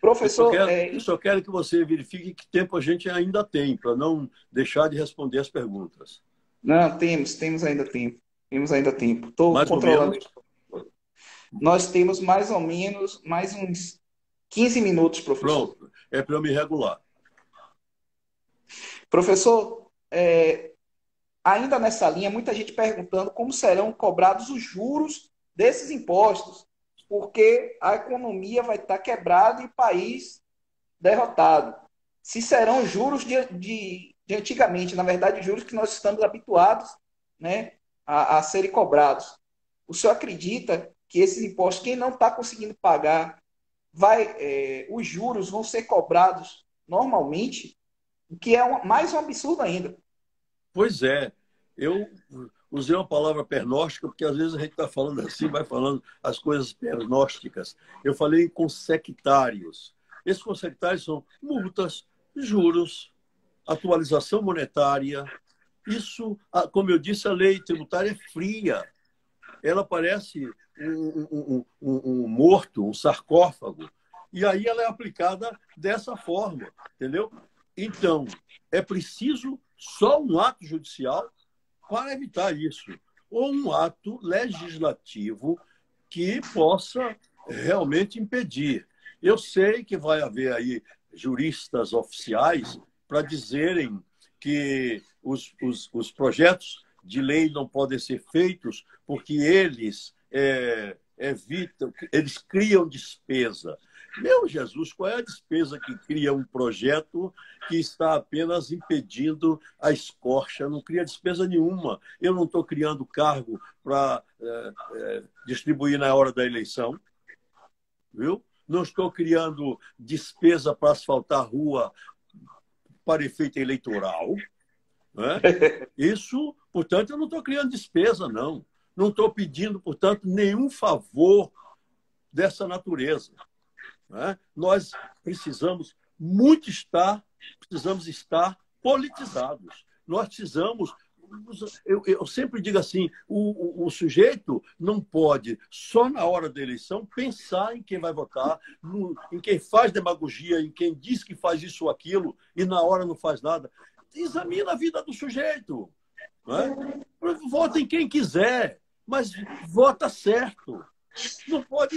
Professor, eu só quero que você verifique que tempo a gente ainda tem, para não deixar de responder as perguntas. Não, temos ainda tempo. Temos ainda tempo. Estou controlando. Nós temos mais ou menos mais uns 15 minutos, professor. Pronto, é para eu me regular. Professor, ainda nessa linha, muita gente perguntando como serão cobrados os juros desses impostos, porque a economia vai estar quebrada e o país derrotado. Se serão juros de antigamente, na verdade, juros que nós estamos habituados, né, a serem cobrados. O senhor acredita que esses impostos, quem não está conseguindo pagar, os juros vão ser cobrados normalmente, o que é mais um absurdo ainda? Pois é. Eu usei uma palavra pernóstica, porque às vezes a gente está falando assim, vai falando as coisas pernósticas. Eu falei em consectários. Esses consectários são multas, juros, atualização monetária. Isso, como eu disse, a lei tributária é fria. Ela parece um morto, um sarcófago. E aí ela é aplicada dessa forma, entendeu? Então, é preciso só um ato judicial para evitar isso, ou um ato legislativo que possa realmente impedir. Eu sei que vai haver aí juristas oficiais para dizerem que os projetos de lei não podem ser feitos porque eles evitam, eles criam despesa. Meu Jesus, qual é a despesa que cria um projeto que está apenas impedindo a escorcha? Não cria despesa nenhuma. Eu não estou criando cargo para distribuir na hora da eleição, viu? Não estou criando despesa para asfaltar rua para efeito eleitoral. Né? Isso, portanto, eu não estou criando despesa, não. Não estou pedindo, portanto, nenhum favor dessa natureza. Né? Nós precisamos estar politizados. Nós precisamos. Eu sempre digo assim: o sujeito não pode, só na hora da eleição, pensar em quem vai votar, em quem faz demagogia, em quem diz que faz isso ou aquilo, e na hora não faz nada. Examina a vida do sujeito. Né? Vota em quem quiser, mas vota certo. Não pode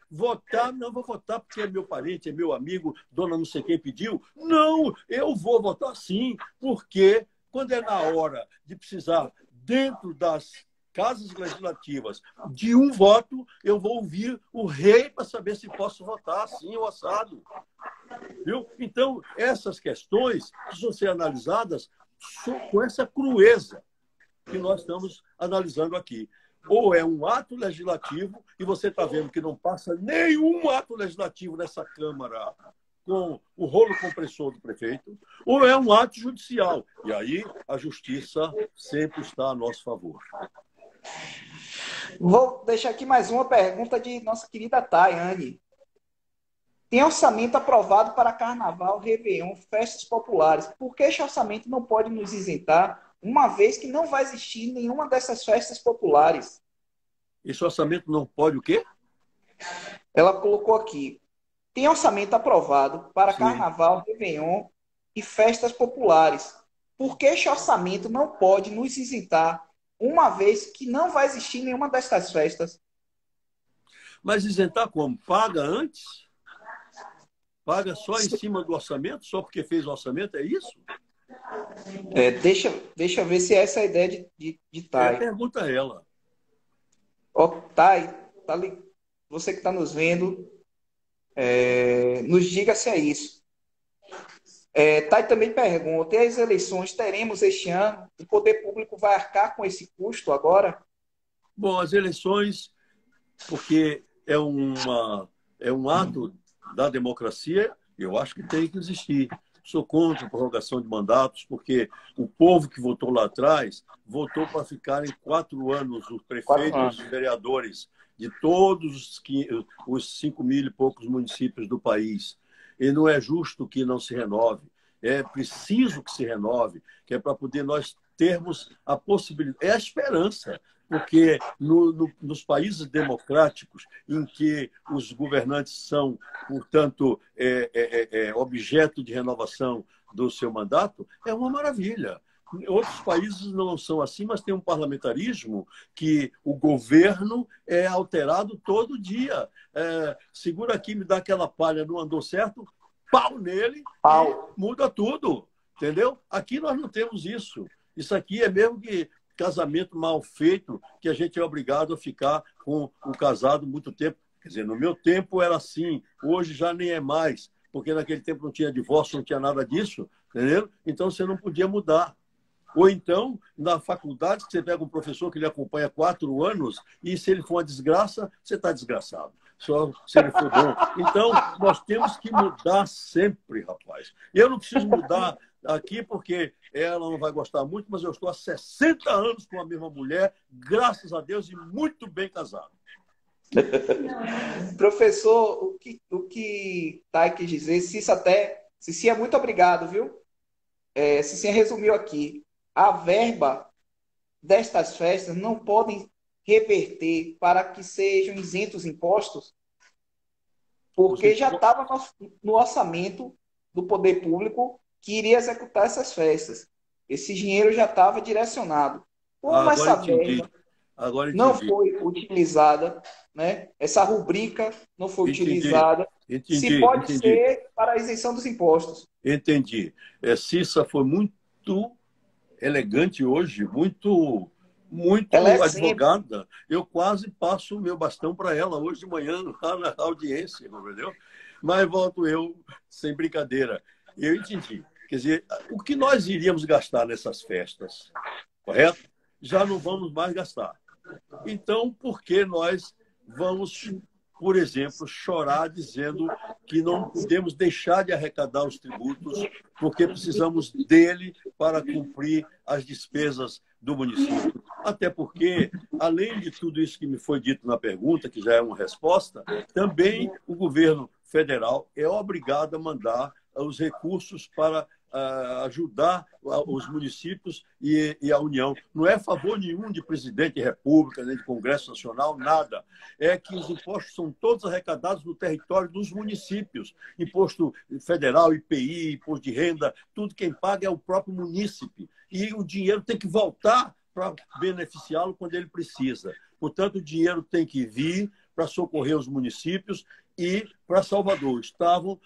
votar, não vou votar porque é meu parente, é meu amigo, dona não sei quem pediu. Não, eu vou votar sim, porque quando é na hora de precisar, dentro das casas legislativas, de um voto, eu vou ouvir o rei para saber se posso votar assim ou assado. Viu? Então, essas questões precisam ser analisadas com essa crueza que nós estamos analisando aqui. ou é um ato legislativo, e você está vendo que não passa nenhum ato legislativo nessa Câmara com o rolo compressor do prefeito, ou é um ato judicial. E aí a justiça sempre está a nosso favor. Vou deixar aqui mais uma pergunta de nossa querida Tayane. Tem orçamento aprovado para Carnaval, Réveillon, festas populares. Por que esse orçamento não pode nos isentar, uma vez que não vai existir nenhuma dessas festas populares? Esse orçamento não pode o quê? Ela colocou aqui. Tem orçamento aprovado para Sim. Carnaval, Réveillon e festas populares. Por que esse orçamento não pode nos isentar, uma vez que não vai existir nenhuma dessas festas? Mas isentar como? Paga antes? Paga só em cima do orçamento? Só porque fez o orçamento? É isso? Deixa eu ver se é essa a ideia de Thay. Pergunta a ela. Thay, você que está nos vendo, nos diga se é isso. Thay também pergunta, e as eleições teremos este ano? O poder público vai arcar com esse custo agora? Bom, as eleições, porque é um ato da democracia, eu acho que tem que existir. Sou contra a prorrogação de mandatos, porque o povo que votou lá atrás votou para ficar em 4 anos os prefeitos e os vereadores de todos os 5 mil e poucos municípios do país. E não é justo que não se renove. É preciso que se renove, que é para poder nós termos a possibilidade. É a esperança, porque nos países democráticos, em que os governantes são, portanto, objeto de renovação do seu mandato, é uma maravilha. Outros países não são assim, mas tem um parlamentarismo que o governo é alterado todo dia. Segura aqui, me dá aquela palha, não andou certo, pau nele e muda tudo. Entendeu? Aqui nós não temos isso. Isso aqui é mesmo que casamento mal feito, que a gente é obrigado a ficar com o casado muito tempo. Quer dizer, no meu tempo era assim, hoje já nem é mais, porque naquele tempo não tinha divórcio, não tinha nada disso, entendeu? Então você não podia mudar. Ou então, na faculdade, você pega um professor que lhe acompanha 4 anos e se ele for uma desgraça, você está desgraçado. Só se ele for bom. Então, nós temos que mudar sempre, rapaz. Eu não preciso mudar aqui porque ela não vai gostar muito, mas eu estou há 60 anos com a mesma mulher, graças a Deus, e muito bem casado. Professor, o que Thay quis dizer, Cicinha, muito obrigado, viu? Cicinha resumiu aqui. A verba destas festas não podem reverter para que sejam isentos impostos, porque já estava no orçamento do poder público que iria executar essas festas. Esse dinheiro já estava direcionado. Como essa verba não foi utilizada, né? Essa rubrica não foi utilizada, se pode ser para a isenção dos impostos. Entendi. Cissa foi muito elegante hoje, muito advogada. Eu quase passo o meu bastão para ela hoje de manhã lá na audiência, entendeu? Mas volto eu, sem brincadeira. Eu entendi. Quer dizer, o que nós iríamos gastar nessas festas, correto? Já não vamos mais gastar. Então, por que nós vamos, por exemplo, chorar dizendo que não podemos deixar de arrecadar os tributos porque precisamos dele para cumprir as despesas do município? Até porque, além de tudo isso que me foi dito na pergunta, que já é uma resposta, também o governo federal é obrigado a mandar os recursos para ajudar os municípios e a União. Não é favor nenhum de presidente de república, nem de Congresso Nacional, nada. É que os impostos são todos arrecadados no território dos municípios. Imposto federal, IPI, imposto de renda, tudo quem paga é o próprio munícipe. E o dinheiro tem que voltar para beneficiá-lo quando ele precisa. Portanto, o dinheiro tem que vir para socorrer os municípios. E, para Salvador, estavam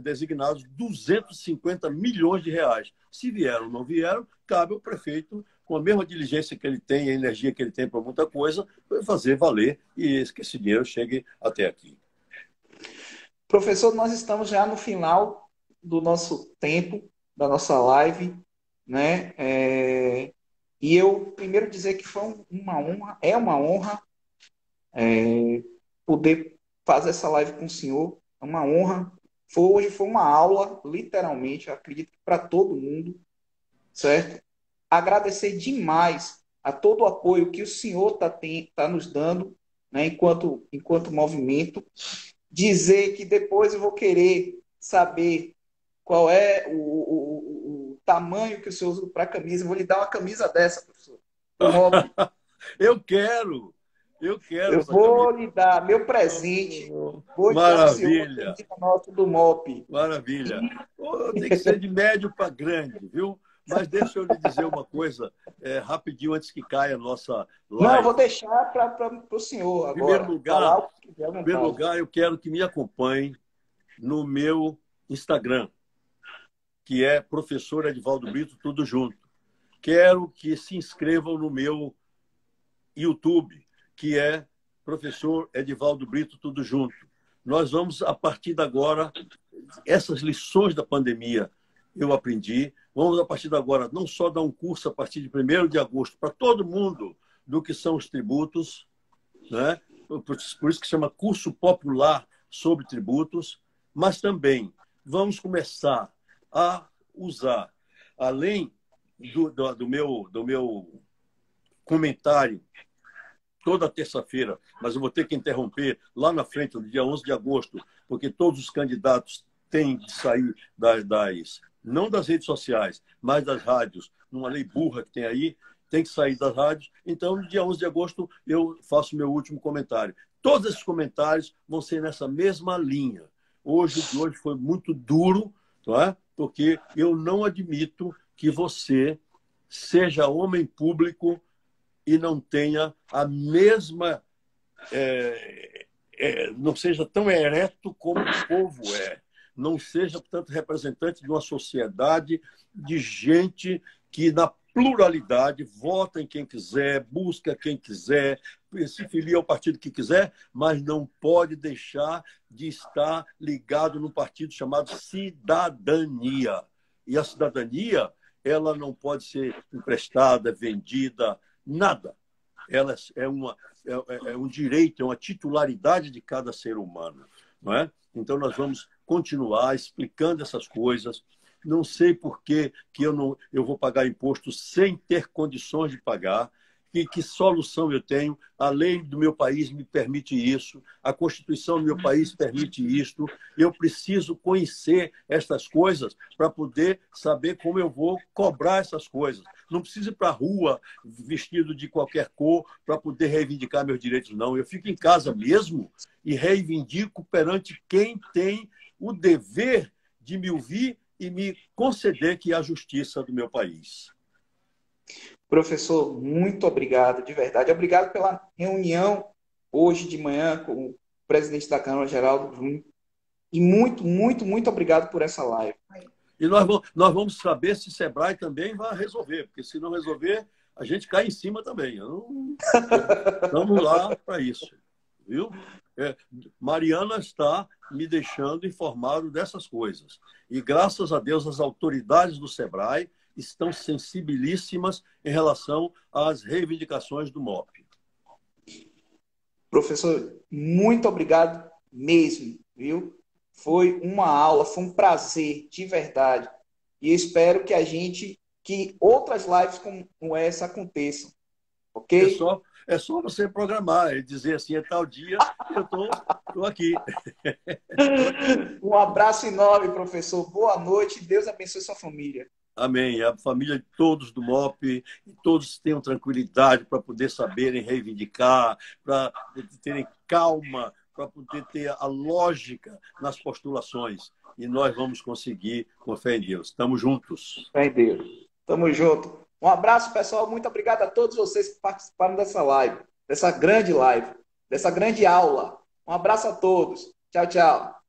designados 250 milhões de reais. Se vieram ou não vieram, cabe ao prefeito, com a mesma diligência que ele tem, a energia que ele tem para muita coisa, fazer valer e que esse dinheiro chegue até aqui. Professor, nós estamos já no final do nosso tempo, da nossa live, né? E eu primeiro dizer que foi uma honra, é uma honra poder fazer essa live com o senhor. É uma honra. Hoje foi uma aula, literalmente, eu acredito que para todo mundo, certo? Agradecer demais a todo o apoio que o senhor tá nos dando, né, enquanto movimento. Dizer que depois eu vou querer saber qual é o tamanho que o senhor usa para a camisa. Eu vou lhe dar uma camisa dessa, professor. Do MOP. Eu quero! Eu quero Eu essa camisa. vou lhe dar meu presente. Oh, Vou lhe dar para o senhor uma maravilha! camisa nossa do MOP. Maravilha. Oh, tem que ser de médio para grande, viu? Mas deixa eu lhe dizer uma coisa rapidinho antes que caia a nossa Não, eu live. vou deixar para o senhor Em primeiro agora. lugar, Falar o que quiser à em primeiro vontade. lugar, eu quero que me acompanhe no meu Instagram, que é Professor Edivaldo Brito, tudo junto. Quero que se inscrevam no meu YouTube, que é Professor Edivaldo Brito, tudo junto. Nós vamos, a partir de agora, essas lições da pandemia eu aprendi. Vamos, a partir de agora, não só dar um curso a partir de 1º de agosto para todo mundo do que são os tributos, né? Por isso que chama curso popular sobre tributos, mas também vamos começar a usar, além do meu comentário toda terça-feira, mas eu vou ter que interromper lá na frente, no dia 11 de agosto, porque todos os candidatos têm de sair não das redes sociais, mas das rádios, numa lei burra que tem aí, tem que sair das rádios. Então, no dia 11 de agosto, eu faço meu último comentário. Todos esses comentários vão ser nessa mesma linha. Hoje foi muito duro, não é? Porque eu não admito que você seja homem público e não tenha a mesma... não seja tão ereto como o povo é. Não seja, portanto, representante de uma sociedade de gente que, na pluralidade, vota em quem quiser, busca quem quiser, se filia ao partido que quiser, mas não pode deixar de estar ligado num partido chamado cidadania. E a cidadania, ela não pode ser emprestada, vendida, nada. Ela é um direito, é uma titularidade de cada ser humano. Não é? Então, nós vamos continuar explicando essas coisas. Não sei por que eu vou pagar imposto sem ter condições de pagar. Que solução eu tenho? A lei do meu país me permite isso, a Constituição do meu país permite isso. Eu preciso conhecer essas coisas para poder saber como eu vou cobrar essas coisas. Não preciso ir para a rua vestido de qualquer cor para poder reivindicar meus direitos, não. Eu fico em casa mesmo e reivindico perante quem tem o dever de me ouvir e me conceder, que é a justiça do meu país. Professor, muito obrigado, de verdade. Obrigado pela reunião hoje de manhã com o presidente da Câmara, Geraldo Júnior. E muito, muito, muito obrigado por essa live. E nós vamos saber se o Sebrae também vai resolver, porque se não resolver, a gente cai em cima também. Vamos lá para isso. Viu? Mariana está me deixando informado dessas coisas. E, graças a Deus, as autoridades do Sebrae estão sensibilíssimas em relação às reivindicações do MOP. Professor, muito obrigado mesmo, viu? Foi uma aula, foi um prazer, de verdade. E espero que outras lives como essa aconteçam, ok? É só você programar e dizer assim, é tal dia, eu estou aqui. Um abraço enorme, professor. Boa noite. Deus abençoe sua família. Amém. A família de todos do MOP, todos tenham tranquilidade para poder saberem reivindicar, para terem calma, para poder ter a lógica nas postulações. E nós vamos conseguir, com fé em Deus. Estamos juntos. Fé em Deus. Tamo junto. Um abraço, pessoal. Muito obrigado a todos vocês que participaram dessa live, dessa grande aula. Um abraço a todos. Tchau, tchau.